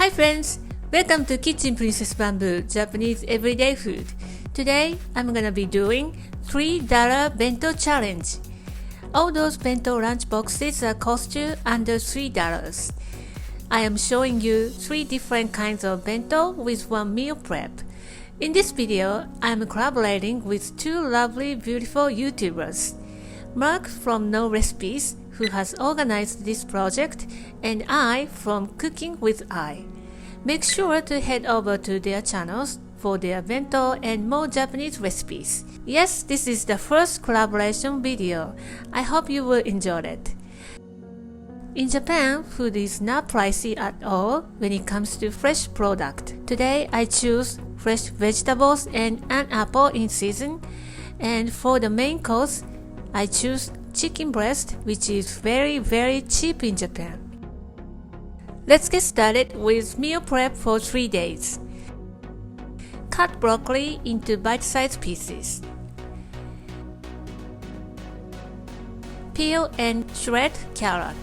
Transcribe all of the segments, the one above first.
Hi friends! Welcome to Kitchen Princess Bamboo Japanese Everyday Food. Today I'm gonna be doing $3 bento challenge. All those bento lunch boxes are cost you under $3. I am showing you 3 different kinds of bento with one meal prep. In this video, I am collaborating with 2 lovely beautiful YouTubers. Marc from No Recipes, who has organized this project, and I from Cooking with I. Make sure to head over to their channels for their bento and more Japanese recipes. Yes, this is the first collaboration video. I hope you will enjoy it. In Japan, food is not pricey at all when it comes to fresh product. Today, I choose fresh vegetables and an apple in season. And for the main course, I choose chicken breast, which is very cheap in Japan. Let's get started with meal prep for 3 days. Cut broccoli into bite-sized pieces. Peel and shred carrot.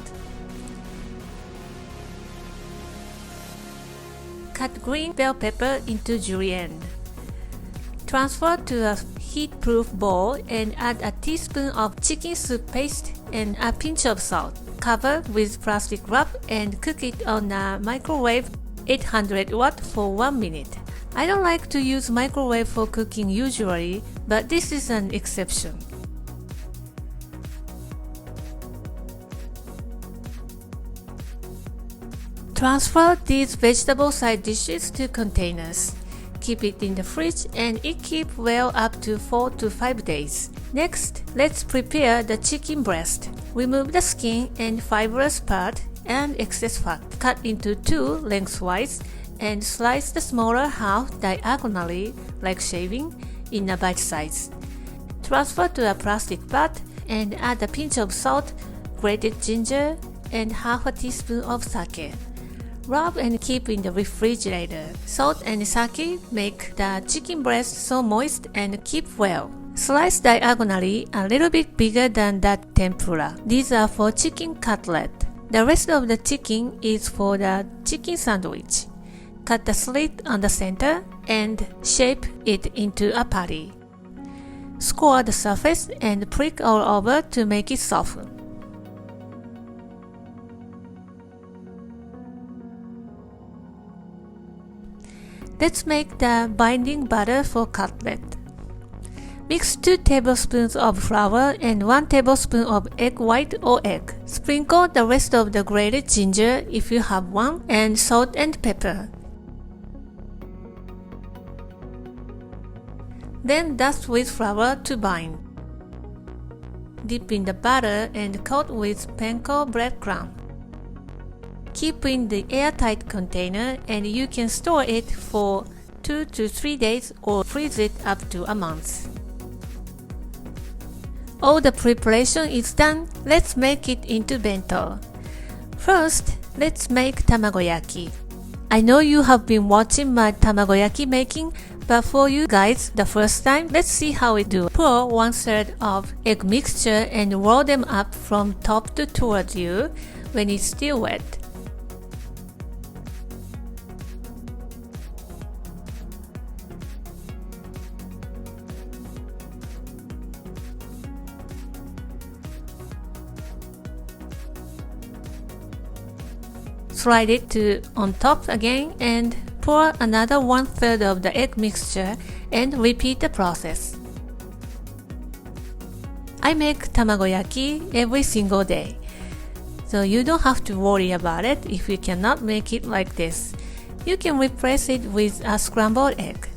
Cut green bell pepper into julienne. Transfer to a heat-proof bowl and add a teaspoon of chicken soup paste and a pinch of salt. Cover with plastic wrap and cook it on a microwave 800 watt for 1 minute. I don't like to use microwave for cooking usually, but this is an exception. Transfer these vegetable side dishes to containers. Keep it in the fridge and it keeps well up to 4 to 5 days. Next, let's prepare the chicken breast. Remove the skin and fibrous part and excess fat. Cut into 2 lengthwise and slice the smaller half diagonally like shaving in a bite size. Transfer to a plastic pot and add a pinch of salt, grated ginger, and half a teaspoon of sake. Rub and keep in the refrigerator. Salt and sake make the chicken breast so moist and keep well. Slice diagonally a little bit bigger than that tempura. These are for chicken cutlet. The rest of the chicken is for the chicken sandwich. Cut the slit on the center and shape it into a patty. Score the surface and prick all over to make it soften. Let's make the binding batter for cutlet. Mix 2 tablespoons of flour and 1 tablespoon of egg white or egg. Sprinkle the rest of the grated ginger if you have one and salt and pepper. Then dust with flour to bind. Dip in the batter and coat with Panko breadcrumb. Keep in the airtight container and you can store it for 2 to 3 days or freeze it up to a month. All the preparation is done. Let's make it into bento. First, let's make tamagoyaki. I know you have been watching my tamagoyaki making, but for you guys the first time, let's see how we do. Pour 1/3 of egg mixture and roll them up from top to towards you when it's still wet. Slide it to on top again and pour another 1/3 of the egg mixture and repeat the process. I make tamagoyaki every single day, so you don't have to worry about it if you cannot make it like this. You can replace it with a scrambled egg.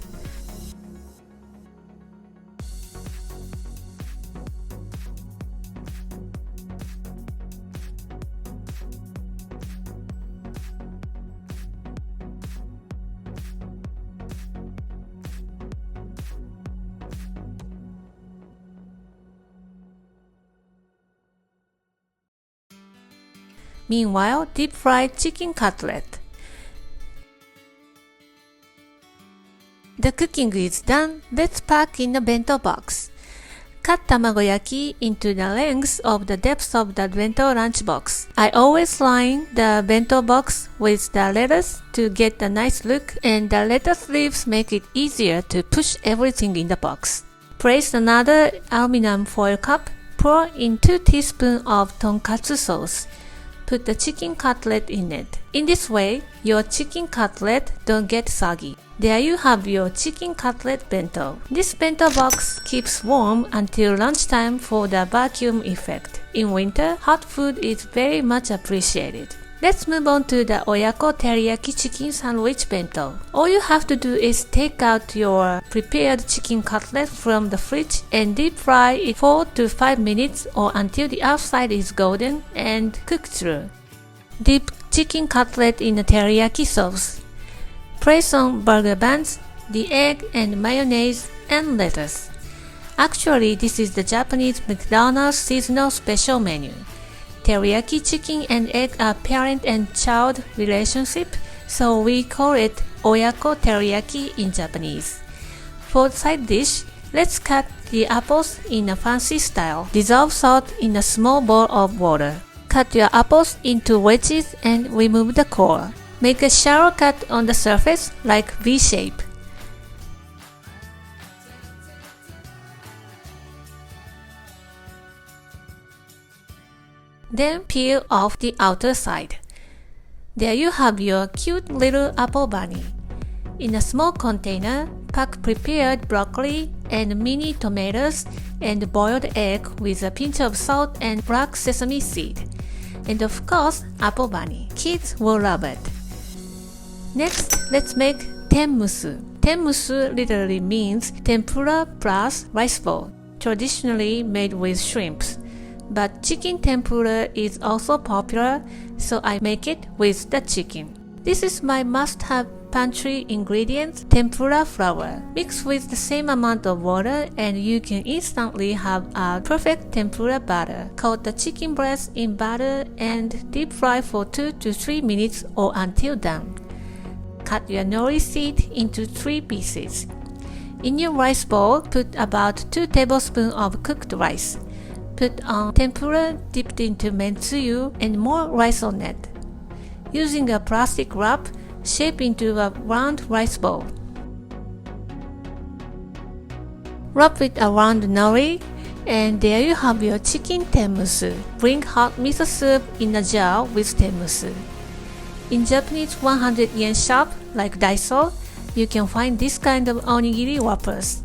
Meanwhile, deep fried chicken cutlet. The cooking is done. Let's pack in a bento box. Cut tamagoyaki into the length of the depth of the bento lunch box. I always line the bento box with the lettuce to get a nice look, and the lettuce leaves make it easier to push everything in the box. Place another aluminum foil cup. Pour in 2 teaspoons of tonkatsu sauce. Put the chicken cutlet in it. In this way, your chicken cutlet don't get soggy. There you have your chicken cutlet bento. This bento box keeps warm until lunchtime for the vacuum effect. In winter, hot food is very much appreciated. Let's move on to the Oyako teriyaki chicken sandwich bento. All you have to do is take out your prepared chicken cutlet from the fridge and deep fry it 4 to 5 minutes or until the outside is golden and cook through. Dip chicken cutlet in the teriyaki sauce. Place on burger buns, the egg and mayonnaise and lettuce. Actually, this is the Japanese McDonald's seasonal special menu. Teriyaki chicken and egg are parent and child relationship, so we call it Oyako teriyaki in Japanese. For side dish, let's cut the apples in a fancy style. Dissolve salt in a small bowl of water. Cut your apples into wedges and remove the core. Make a shallow cut on the surface like V shape. Then peel off the outer side. There you have your cute little apple bunny. In a small container, pack prepared broccoli and mini tomatoes and boiled egg with a pinch of salt and black sesame seed. And of course, apple bunny. Kids will love it. Next, let's make tenmusu. Tenmusu literally means tempura plus rice ball, traditionally made with shrimps. But chicken tempura is also popular, so I make it with the chicken. This is my must-have pantry ingredient, tempura flour. Mix with the same amount of water and you can instantly have a perfect tempura batter. Coat the chicken breast in butter and deep fry for 2 to 3 minutes or until done. Cut your nori seed into 3 pieces. In your rice bowl, put about 2 tablespoons of cooked rice. Put on tempura dipped into mentsuyu and more rice on it. Using a plastic wrap, shape into a round rice ball. Wrap it around nori, and there you have your chicken tenmusu. Bring hot miso soup in a jar with tenmusu. In Japanese 100 yen shop like Daiso, you can find this kind of onigiri wrappers.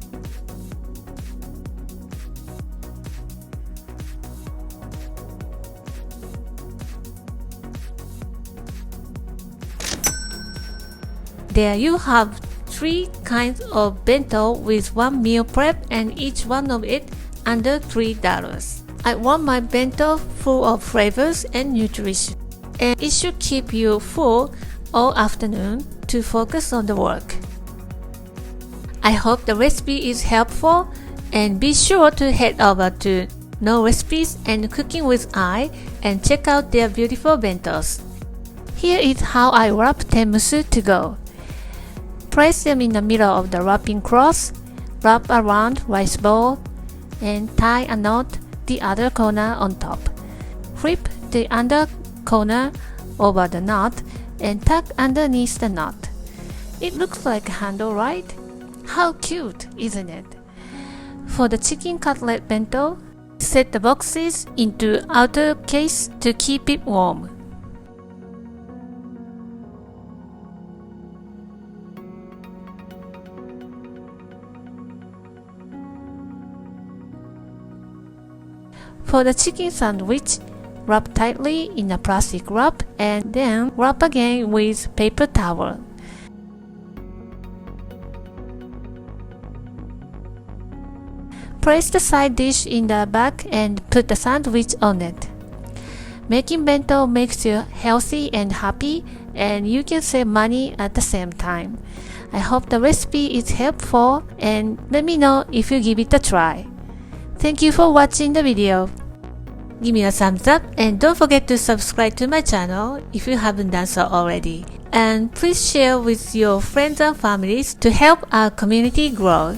There you have 3 kinds of bento with 1 meal prep and each one of it under $3. I want my bento full of flavors and nutrition, and it should keep you full all afternoon to focus on the work. I hope the recipe is helpful, and be sure to head over to No Recipes and Cooking with I and check out their beautiful bentos. Here is how I wrap tenmusu to go. Place them in the middle of the wrapping cloth, wrap around rice bowl, and tie a knot the other corner on top. Flip the under corner over the knot and tuck underneath the knot. It looks like a handle, right? How cute, isn't it? For the chicken cutlet bento, set the boxes into outer case to keep it warm. For the chicken sandwich, wrap tightly in a plastic wrap and then wrap again with paper towel. Place the side dish in the back and put the sandwich on it. Making bento makes you healthy and happy, and you can save money at the same time. I hope the recipe is helpful, and let me know if you give it a try. Thank you for watching the video. Give me a thumbs up and don't forget to subscribe to my channel if you haven't done so already. And please share with your friends and families to help our community grow.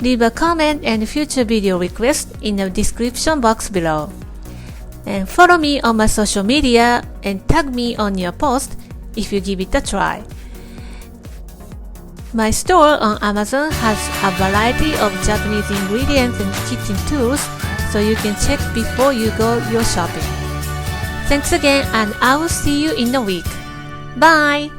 Leave a comment and future video request in the description box below. And follow me on my social media and tag me on your post if you give it a try. My store on Amazon has a variety of Japanese ingredients and kitchen tools, so you can check before you go your shopping. Thanks again, and I will see you in a week. Bye!